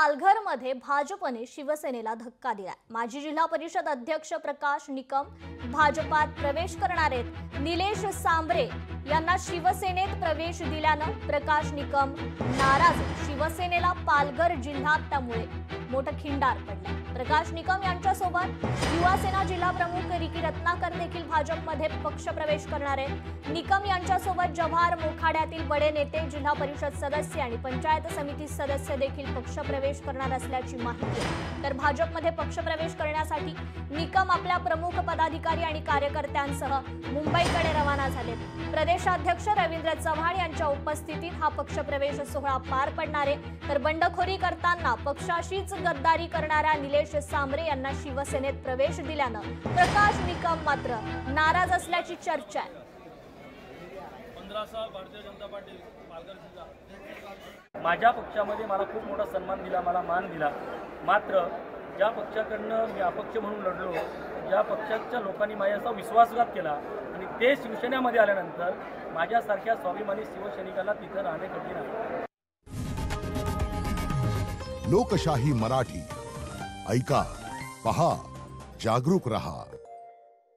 पालघरमध्ये भाजपने शिवसेनेला धक्का दिला। माजी जिल्हा परिषद अध्यक्ष प्रकाश निकम भाजपात प्रवेश करणार आहेत। निलेश सांबरे यांना शिवसेनेत प्रवेश दिल्यानं प्रकाश निकम नाराज। शिवसेनेला पालघर जिल्ह्यात त्यामुळे मोठं खिंडार पडलं। प्रकाश निकम यांच्यासोबत युवासेना जिल्हा प्रमुख रिकी रत्नाकर देखील भाजपमध्ये पक्ष प्रवेश करणार आहेत। निकम यांच्यासोबत जव्हार मोखाड्यातील बडे नेते, जिल्हा परिषद सदस्य आणि पंचायत समिती सदस्य देखील पक्ष प्रवेश करणार असल्याची माहिती आहे। तर भाजपमध्ये पक्ष प्रवेश करण्यासाठी निकम आपल्या प्रमुख पदाधिकारी आणि कार्यकर्त्यांसह मुंबईकडे रवाना झाले। प्रदेशाध्यक्ष रवींद्र चव्हाण यांच्या उपस्थितीत हा पक्ष प्रवेश सोहळा पार पडणार आहे। तर बंडखोरी करताना पक्षाशीच गद्दारी करणाऱ्या निलेश सांबरे यांना शिवसेनेत प्रवेश दिल्यानं प्रकाश निकम मात्र नाराज असल्याची चर्चा आहे। 15 साल भारतीय जनता पार्टी पालघर जिल्हा माझ्या पक्षामध्ये मला खूप मोठा सन्मान दिला, मला मान दिला। मात्र ज्या पक्षाकडनं मी अपक्ष म्हणून लढलो, ज्या पक्षाच्या लोकांनी माझ्याचा विश्वासघात केला आणि ते शिवसेनेमध्ये आल्यानंतर माझ्यासारख्या स्वाभिमानी शिवसैनिकाला तिथं राहणे कठीण आहे। लोकशाही मराठी ऐका, पहा, जागरूक रहा।